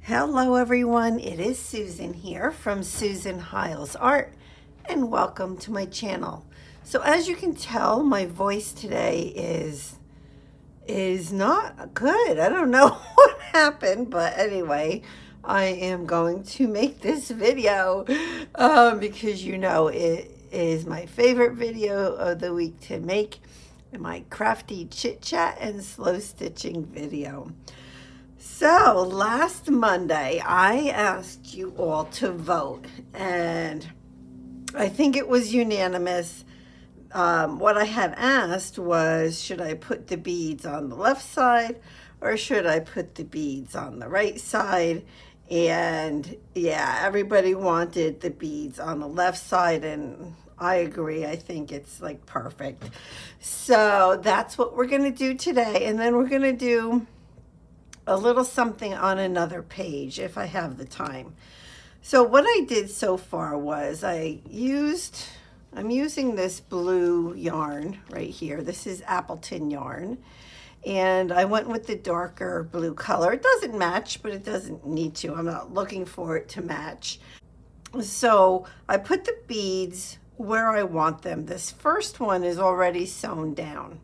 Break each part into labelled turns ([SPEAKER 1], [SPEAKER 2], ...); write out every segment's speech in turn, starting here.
[SPEAKER 1] Hello everyone, it is Susan here from suehiles Art and welcome to my channel. So as you can tell, my voice today is not good. I don't know what happened, but anyway, I am going to make this video because you know it is my favorite video of the week to make, my crafty chit chat and slow stitching video. So last Monday, I asked you all to vote, and I think it was unanimous. What I had asked was, should I put the beads on the left side or should I put the beads on the right side? And yeah, everybody wanted the beads on the left side, and I agree. I think it's like perfect. So that's what we're going to do today, and then we're going to do a little something on another page if I have the time. So what I did so far was I'm using this blue yarn right here. This is Appleton yarn, and I went with the darker blue color. It doesn't match, but it doesn't need to. I'm not looking for it to match. So I put the beads where I want them. This first one is already sewn down.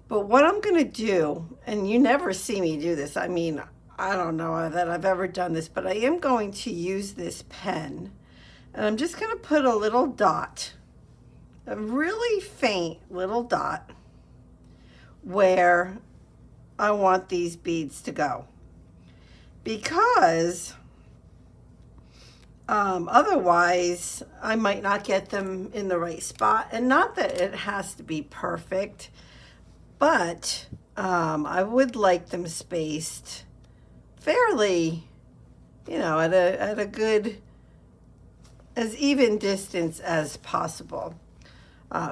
[SPEAKER 1] But what I'm going to do, and you never see me do this, I mean, I don't know that I've ever done this, but I am going to use this pen, and I'm just going to put a little dot, a really faint little dot, where I want these beads to go. Because otherwise, I might not get them in the right spot, and not that it has to be perfect, but I would like them spaced fairly, you know, at a good, as even distance as possible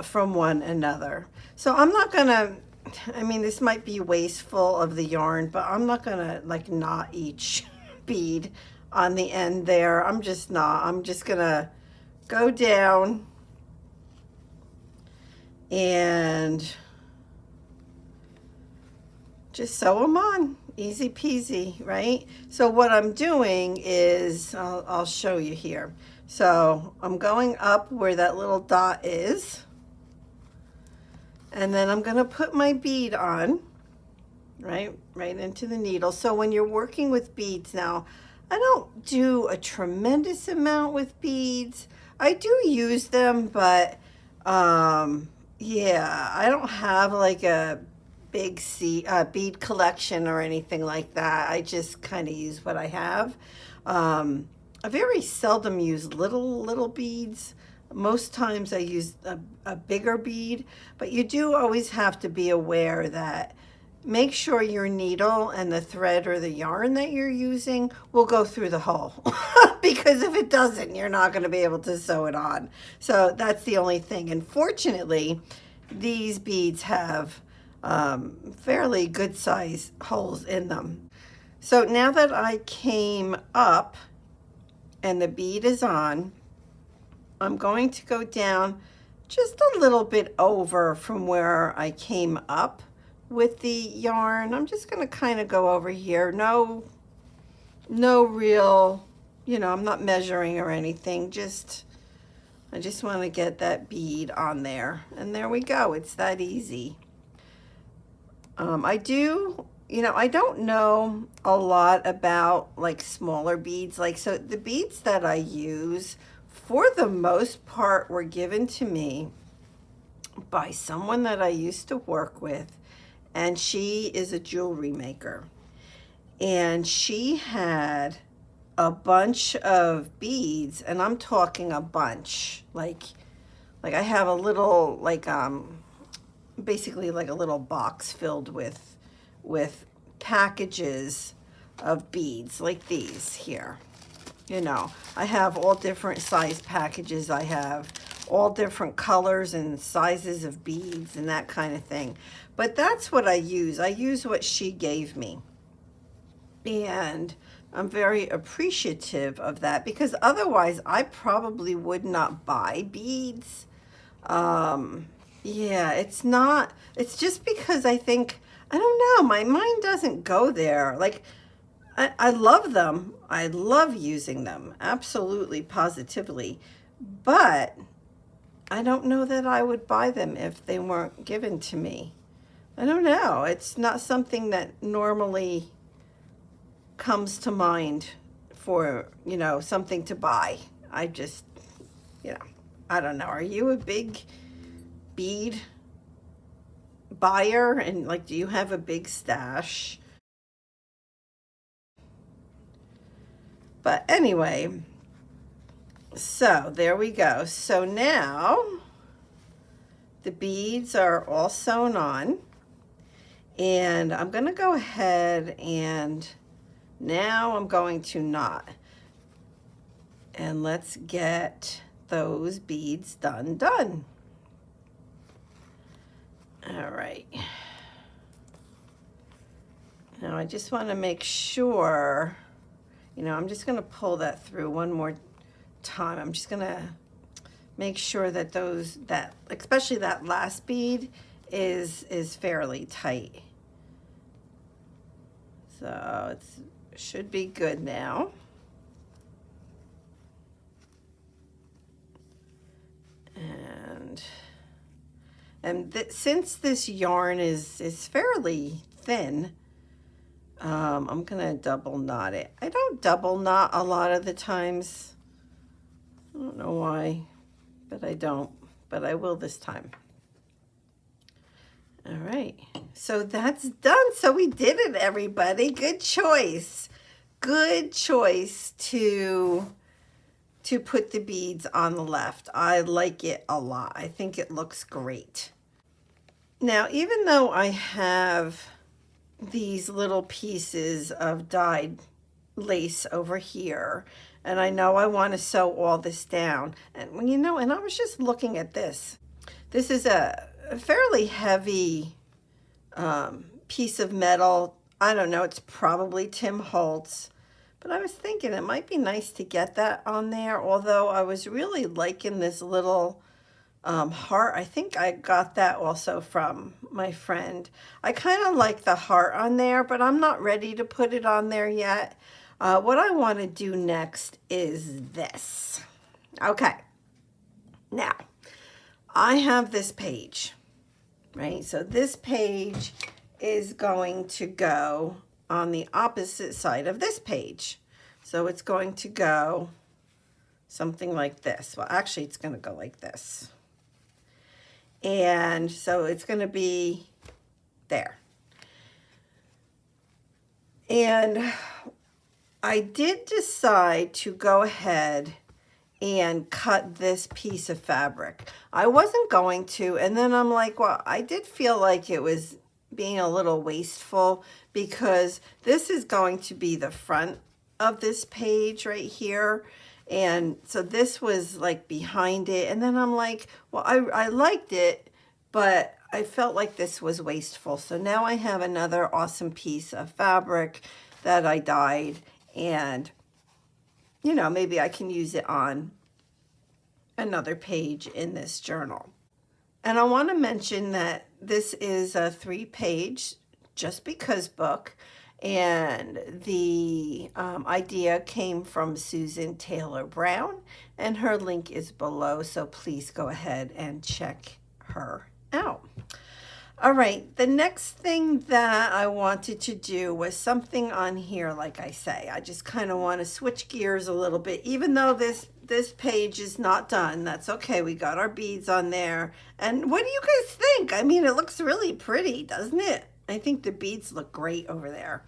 [SPEAKER 1] from one another. So I'm not gonna, I mean, this might be wasteful of the yarn, but I'm not gonna like knot each bead on the end there. I'm just gonna go down and just sew them on, easy peasy, right? So what I'm doing is, I'll show you here. So I'm going up where that little dot is, and then I'm gonna put my bead on, right into the needle. So when you're working with beads now, I don't do a tremendous amount with beads. I do use them, but yeah, I don't have like a big bead collection or anything like that. I just kind of use what I have. I very seldom use little beads. Most times I use a bigger bead, but you do always have to be aware that make sure your needle and the thread or the yarn that you're using will go through the hole because if it doesn't, you're not going to be able to sew it on. So that's the only thing. And fortunately, these beads have fairly good size holes in them. So now that I came up and the bead is on, I'm going to go down just a little bit over from where I came up with the yarn. I'm just going to kind of go over here. No real, you know, I'm not measuring or anything. I just want to get that bead on there. And there we go. It's that easy. I don't know a lot about like smaller beads. So the beads that I use for the most part were given to me by someone that I used to work with, and she is a jewelry maker, and she had a bunch of beads, and I'm talking a bunch, like I have a little basically like a little box filled with packages of beads like these here. You know, I have all different size packages. I have all different colors and sizes of beads and that kind of thing. But that's what I use. I use what she gave me. And I'm very appreciative of that because otherwise I probably would not buy beads. Yeah, it's just because I think, I don't know, my mind doesn't go there. Like, I love them. I love using them, absolutely, positively. But I don't know that I would buy them if they weren't given to me. I don't know. It's not something that normally comes to mind for, something to buy. I just, I don't know. Are you a big bead buyer? And like, do you have a big stash? But anyway, so there we go. So now the beads are all sewn on, and I'm going to go ahead and now I'm going to knot. And let's get those beads done. All right. Now I just want to make sure, I'm just going to pull that through one more time. I'm just going to make sure that especially that last bead is fairly tight. So it should be good now. And since this yarn is fairly thin, I'm gonna double knot it. I don't double knot a lot of the times. I don't know why, but I don't, but I will this time. All right, so that's done. So we did it, everybody. Good choice. Good choice to put the beads on the left. I like it a lot. I think it looks great. Now, even though I have these little pieces of dyed lace over here, and I know I want to sew all this down, and and I was just looking at this. This is a fairly heavy piece of metal. I don't know, it's probably Tim Holtz. But I was thinking it might be nice to get that on there, although I was really liking this little heart. I think I got that also from my friend. I kind of like the heart on there, but I'm not ready to put it on there yet. What I want to do next is this. Okay. Now, I have this page, right? So this page is going to go on the opposite side of this page. So it's going to go something like this. Well, actually, it's going to go like this. And so it's going to be there. And I did decide to go ahead and cut this piece of fabric. I wasn't going to, and then I'm like, well, I did feel like it was being a little wasteful because this is going to be the front of this page right here. And so this was like behind it. And then I'm like, well, I liked it, but I felt like this was wasteful. So now I have another awesome piece of fabric that I dyed, and maybe I can use it on another page in this journal. And I want to mention that this is a 3-page Just Because book, and the idea came from Susan Taylor Brown, and her link is below, so please go ahead and check her out. All right, the next thing that I wanted to do was something on here, like I say. I just kind of want to switch gears a little bit, even though this page is not done. That's okay. We got our beads on there. And what do you guys think? I mean, it looks really pretty, doesn't it? I think the beads look great over there.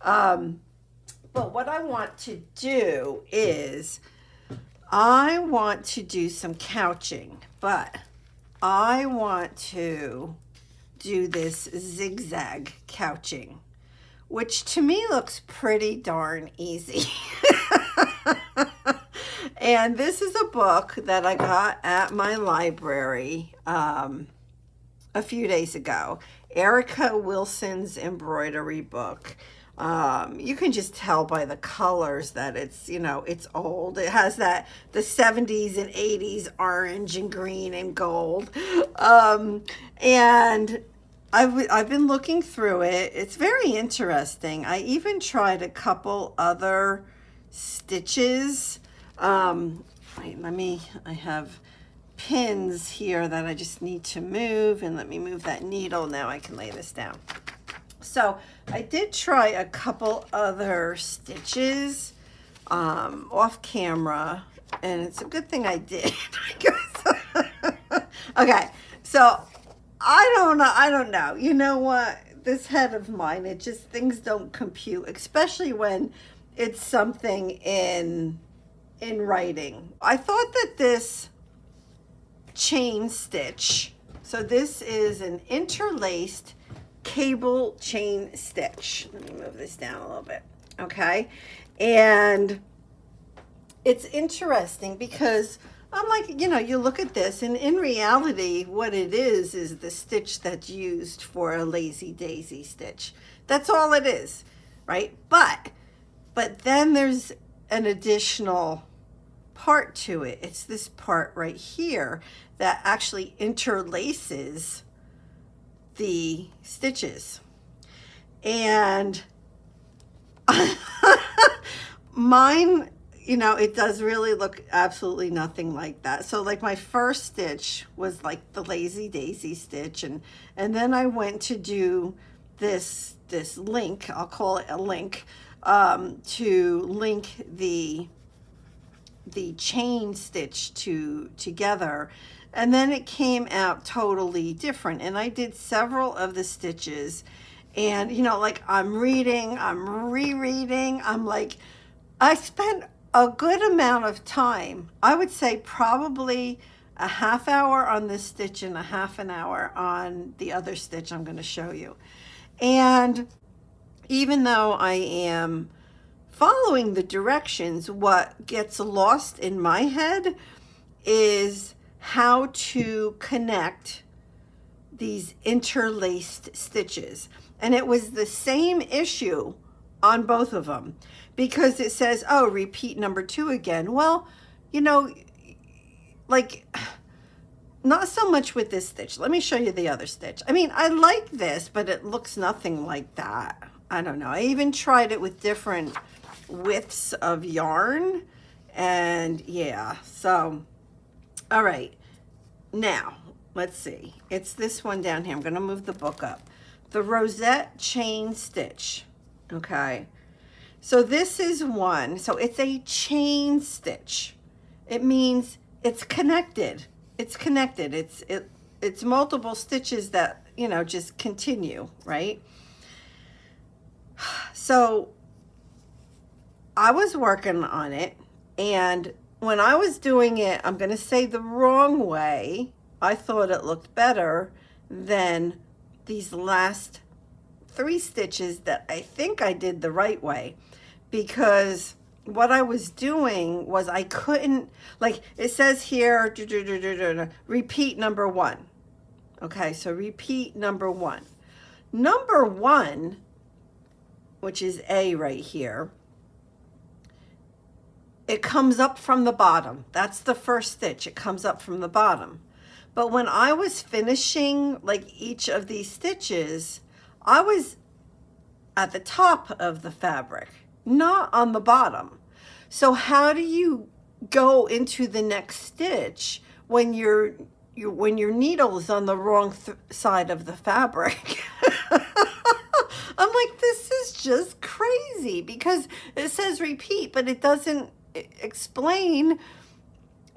[SPEAKER 1] But what I want to do is I want to do some couching, but I want to do this zigzag couching, which to me looks pretty darn easy. And this is a book that I got at my library a few days ago. Erica Wilson's embroidery book. You can just tell by the colors that it's, it's old. It has the 70s and 80s orange and green and gold. And I've been looking through it. It's very interesting. I even tried a couple other stitches. Wait, I have pins here that I just need to move, and let me move that needle. Now I can lay this down. So I did try a couple other stitches off camera, and it's a good thing I did. Okay, so I don't know. You know what? This head of mine, it just, things don't compute, especially when it's something in writing. I thought that this chain stitch, so this is an interlaced cable chain stitch. Let me move this down a little bit. Okay. And it's interesting because I'm like, you know, you look at this, and in reality, what it is the stitch that's used for a lazy daisy stitch. That's all it is, right? But then there's an additional part to it. It's this part right here that actually interlaces the stitches. And mine, you know, it does really look absolutely nothing like that. So like my first stitch was like the lazy daisy stitch, and then I went to do this link, I'll call it a link, to link the chain stitch together, and then it came out totally different. And I did several of the stitches, and you know, like I'm reading, I'm rereading, I'm like, I spent a good amount of time. I would say probably a half hour on this stitch and a half an hour on the other stitch I'm going to show you. And even though I am following the directions, what gets lost in my head is how to connect these interlaced stitches. And it was the same issue on both of them, because it says, oh, repeat number 2 again. Well, you know, like, not so much with this stitch. Let me show you the other stitch. I mean, I like this, but it looks nothing like that. I don't know. I even tried it with different widths of yarn, and yeah, so all right, now let's see, it's this one down here. I'm going to move the book up. The rosette chain stitch. Okay, so this is one, so it's a chain stitch. It means it's connected. It's connected. It's multiple stitches that, you know, just continue, right? So I was working on it, and when I was doing it, I'm going to say the wrong way, I thought it looked better than these last 3 stitches that I think I did the right way, because what I was doing was I couldn't, like it says here, repeat number 1. Okay, so repeat number 1. Number 1, which is A right here, it comes up from the bottom. That's the first stitch. It comes up from the bottom. But when I was finishing like each of these stitches, I was at the top of the fabric, not on the bottom. So how do you go into the next stitch when your needle is on the wrong side of the fabric? I'm like, this is just crazy, because it says repeat, but it doesn't explain,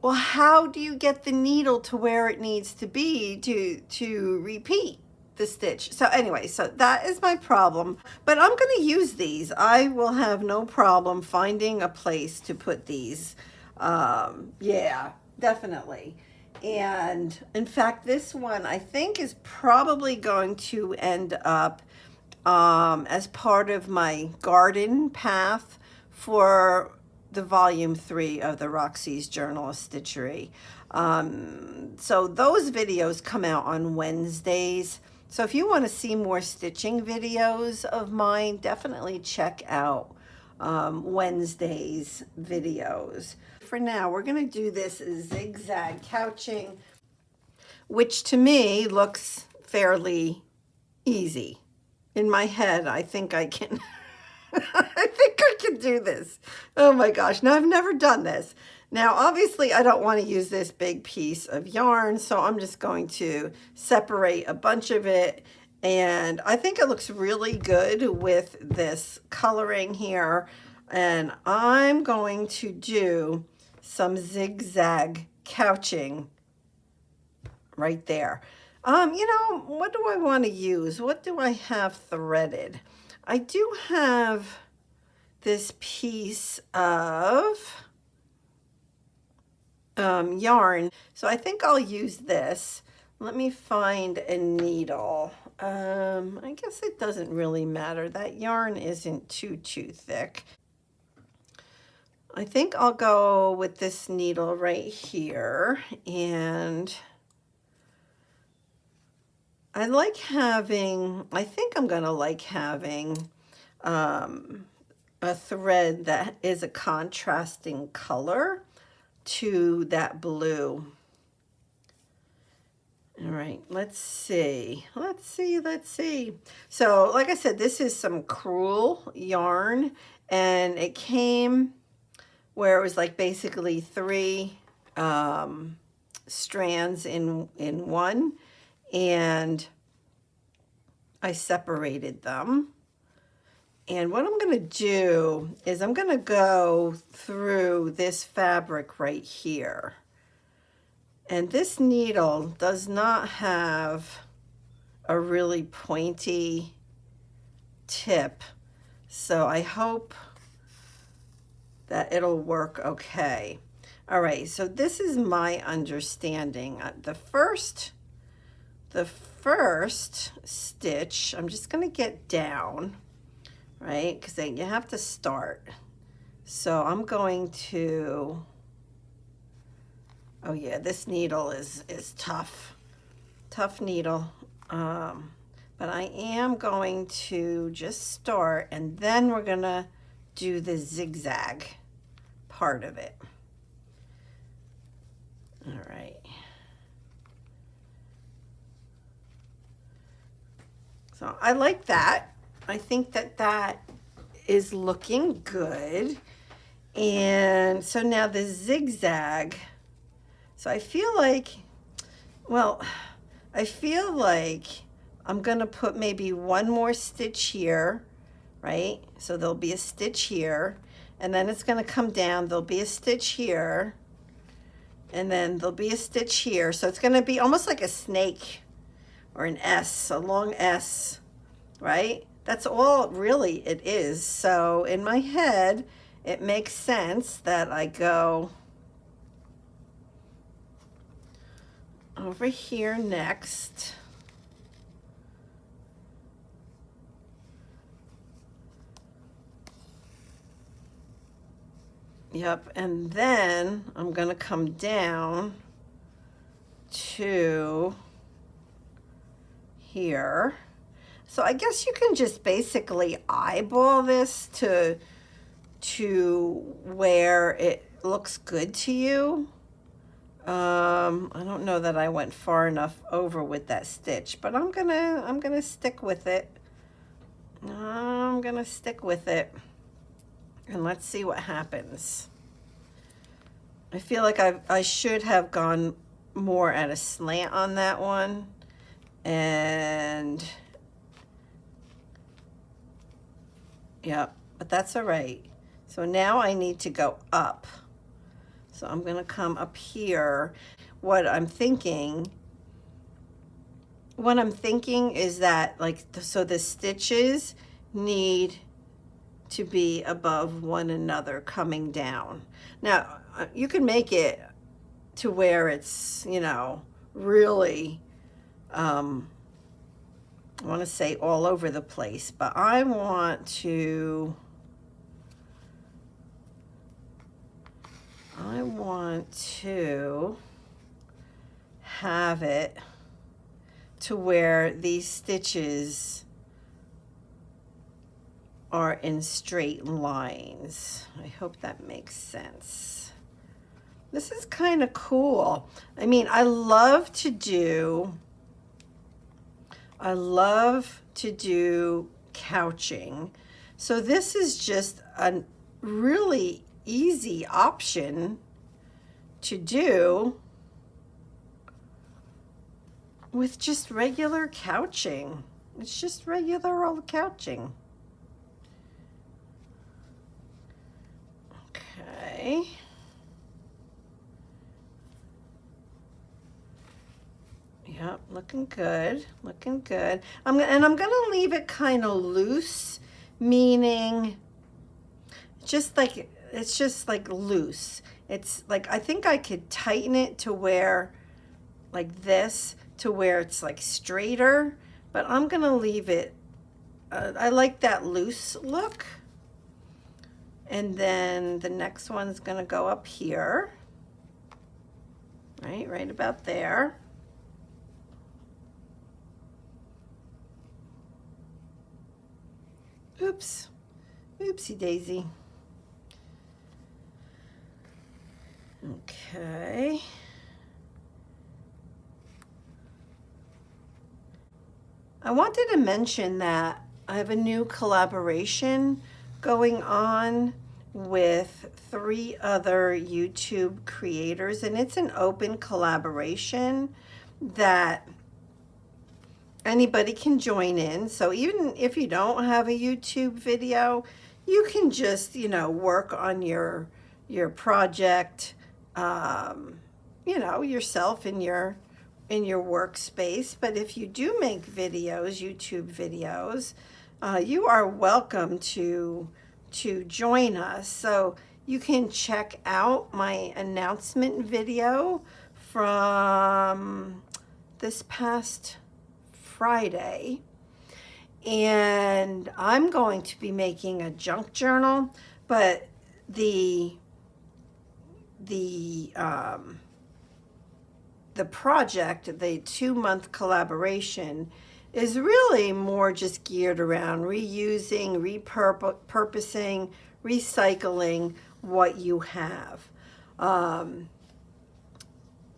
[SPEAKER 1] well, how do you get the needle to where it needs to be to repeat the stitch? So anyway, so that is my problem, but I'm going to use these. I will have no problem finding a place to put these. Yeah, definitely. And in fact, this one I think is probably going to end up as part of my garden path for the volume 3 of the Roxy's Journal of Stitchery. So those videos come out on Wednesdays. So if you want to see more stitching videos of mine, definitely check out Wednesday's videos. For now, we're going to do this zigzag couching, which to me looks fairly easy. In my head, I think I can, I think I can do this. Oh my gosh. Now, I've never done this. Now, obviously, I don't want to use this big piece of yarn, so I'm just going to separate a bunch of it. And I think it looks really good with this coloring here. And I'm going to do some zigzag couching right there. You know, what do I want to use? What do I have threaded? I do have this piece of yarn, so I think I'll use this. Let me find a needle. I guess it doesn't really matter. That yarn isn't too thick. I think I'll go with this needle right here, and I like having, I think I'm gonna like having a thread that is a contrasting color to that blue. All right, let's see. So, like I said, this is some crewel yarn, and it came where it was like basically 3 strands in one, and I separated them. And what I'm going to do is I'm going to go through this fabric right here. And this needle does not have a really pointy tip, so I hope that it'll work okay. All right, so this is my understanding. The first stitch, I'm just going to get down, right? Because then you have to start. So I'm going to, oh yeah, this needle is tough needle. But I am going to just start, and then we're gonna do the zigzag part of it. All right. So I like that. I think that that is looking good. And so now the zigzag, so I feel like, well, I feel like I'm gonna put maybe one more stitch here, right? So there'll be a stitch here, and then it's gonna come down, there'll be a stitch here, and then there'll be a stitch here. So it's gonna be almost like a snake or an S, a long S, right? That's all really it is. So in my head, it makes sense that I go over here next. Yep, and then I'm gonna come down to here. So I guess you can just basically eyeball this to where it looks good to you. I don't know that I went far enough over with that stitch, but I'm gonna stick with it. I'm gonna stick with it, and let's see what happens. I feel like I should have gone more at a slant on that one, and yeah, but that's all right. So now I need to go up. So I'm gonna come up here. What I'm thinking is that, like, so the stitches need to be above one another coming down. Now, you can make it to where it's, you know, really, I want to say all over the place, but I want to have it to where these stitches are in straight lines. I hope that makes sense. This is kind of cool. I mean, I love to do I love to do couching. So this is just a really easy option to do with just regular couching. It's just regular old couching. Okay. Yep, looking good, looking good. I'm gonna leave it kind of loose, meaning it's just like loose. It's like, I think I could tighten it to where, like this, to where it's like straighter, but I'm gonna leave it, I like that loose look. And then the next one's gonna go up here, right about there. Oops, oopsie daisy. Okay. I wanted to mention that I have a new collaboration going on with 3 other YouTube creators, and it's an open collaboration that anybody can join in. So even if you don't have a YouTube video, you can just, work on your project, yourself in your workspace. But if you do make videos, YouTube videos, you are welcome to join us. So you can check out my announcement video from this past Friday, and I'm going to be making a junk journal, but the project, the 2-month collaboration, is really more just geared around reusing, repurposing, recycling what you have.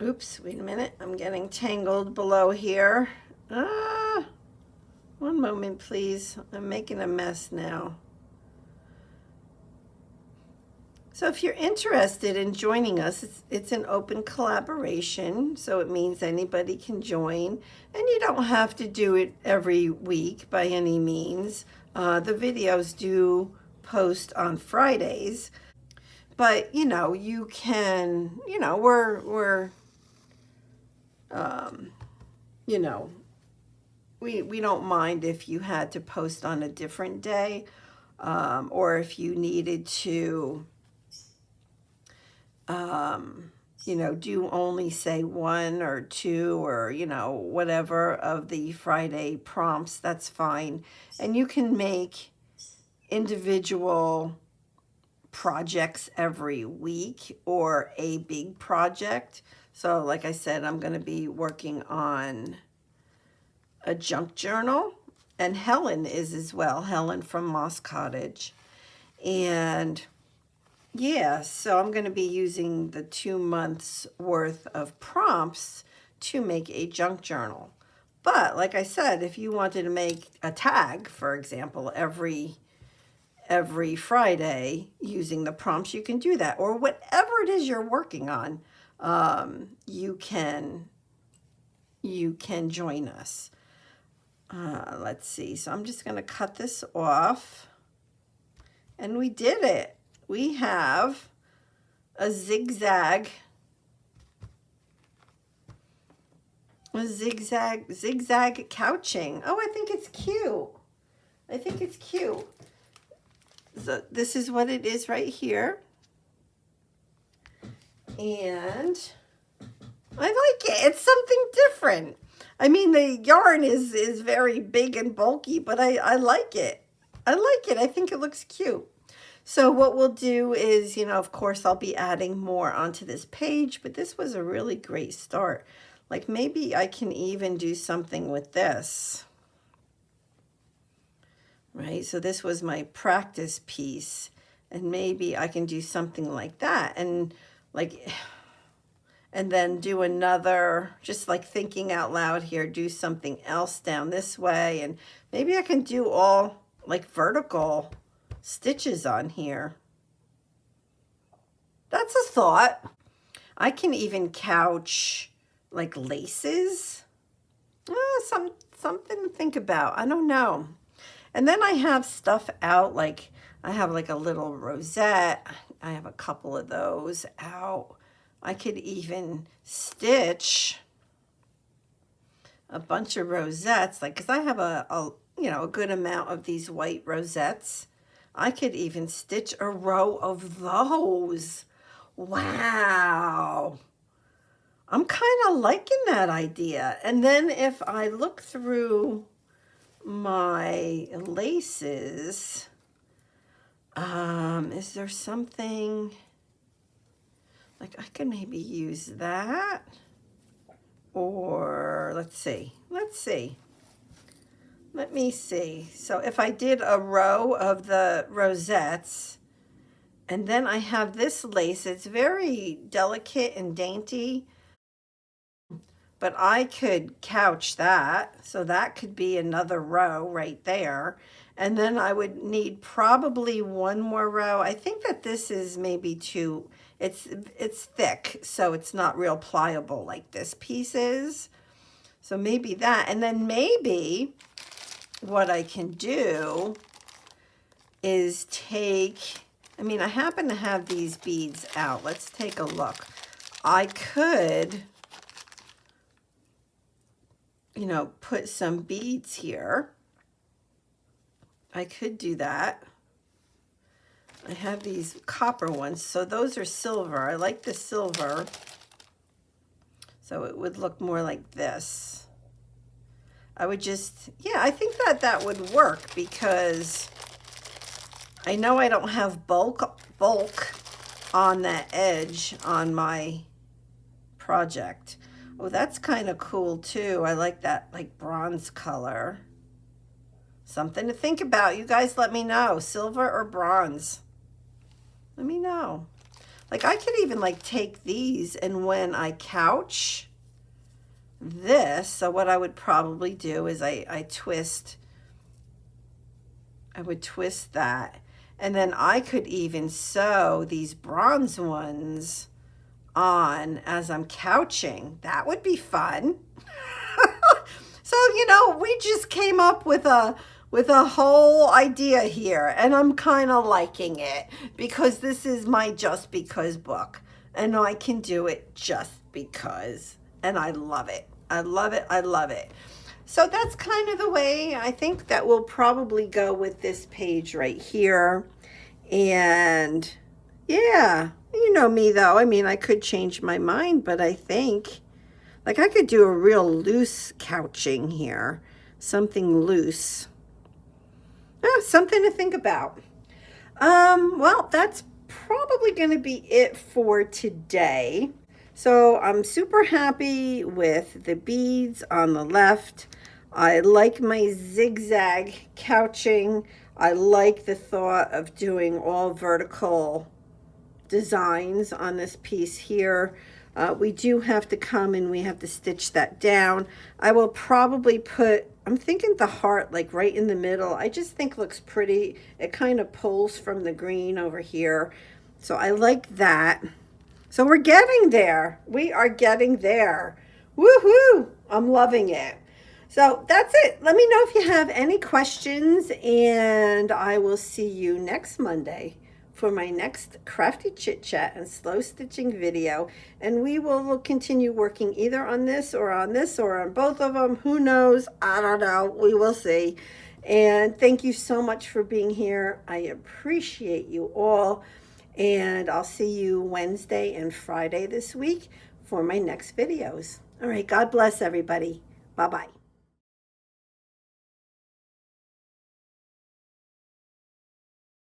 [SPEAKER 1] Oops, wait a minute, I'm getting tangled below here. One moment, please. I'm making a mess now. So if you're interested in joining us, it's an open collaboration, so it means anybody can join, and you don't have to do it every week by any means. The videos do post on Fridays, but you can, we're we don't mind if you had to post on a different day, or if you needed to do only say 1 or 2 or whatever of the Friday prompts, that's fine. And you can make individual projects every week or a big project. So like I said, I'm going to be working on a junk journal, and Helen is as well, Helen from Moss Cottage. And yeah, so I'm going to be using the 2 months worth of prompts to make a junk journal. But like I said, if you wanted to make a tag, for example, every Friday using the prompts, you can do that. Or whatever it is you're working on, you can join us. Let's see. So I'm just going to cut this off. And we did it. We have a zigzag couching. Oh, I think it's cute. So this is what it is right here. And I like it. It's something different. I mean, the yarn is very big and bulky, but I like it. I think it looks cute. So what we'll do is, of course, I'll be adding more onto this page, but this was a really great start. Like maybe I can even do something with this. Right? So this was my practice piece, and maybe I can do something like that. And like, and then do another, just like thinking out loud here, do something else down this way, and maybe I can do all like vertical stitches on here. That's a thought. I can even couch like laces. Something to think about. I don't know. And then I have stuff out, like I have like a little rosette. I have a couple of those out. I could even stitch a bunch of rosettes, like, because I have a good amount of these white rosettes. I could even stitch a row of those. Wow. I'm kind of liking that idea. And then if I look through my laces, is there something like I could maybe use that? Or let's see. Let me see. So if I did a row of the rosettes, and then I have this lace, it's very delicate and dainty, but I could couch that. So that could be another row right there. And then I would need probably one more row. I think that this is maybe two. It's thick, so it's not real pliable like this piece is. So maybe that. And then maybe what I can do is take, I mean, I happen to have these beads out. Let's take a look. I could, put some beads here. I could do that. I have these copper ones, so those are silver. I like the silver. So it would look more like this. I would just, I think that would work because I know I don't have bulk on that edge on my project. Oh, that's kind of cool too. I like that like bronze color. Something to think about. You guys let me know. Silver or bronze. Let me know. Like I could even like take these, and when I couch this, so what I would probably do is I would twist that, and then I could even sew these bronze ones on as I'm couching. That would be fun. So, we just came up with a whole idea here, and I'm kind of liking it because this is my Just Because book, and I can do it just because, and I love it. I love it. I love it. So that's kind of the way I think that we'll probably go with this page right here. And yeah, you know me though. I mean, I could change my mind, but I think like I could do a real loose couching here, something loose. Something to think about. Well, that's probably going to be it for today. So I'm super happy with the beads on the left. I like my zigzag couching. I like the thought of doing all vertical designs on this piece here. We do have to come and we have to stitch that down. I will probably put, I'm thinking the heart like right in the middle. I just think looks pretty. It kind of pulls from the green over here. So I like that. So we're getting there. We are getting there. Woohoo! I'm loving it. So that's it. Let me know if you have any questions, and I will see you next Monday for my next Crafty Chit Chat and slow stitching video. And we will continue working either on this or on both of them. Who knows? I don't know. We will see. And thank you so much for being here. I appreciate you all. And I'll see you Wednesday and Friday this week for my next videos. All right. God bless everybody. Bye-bye.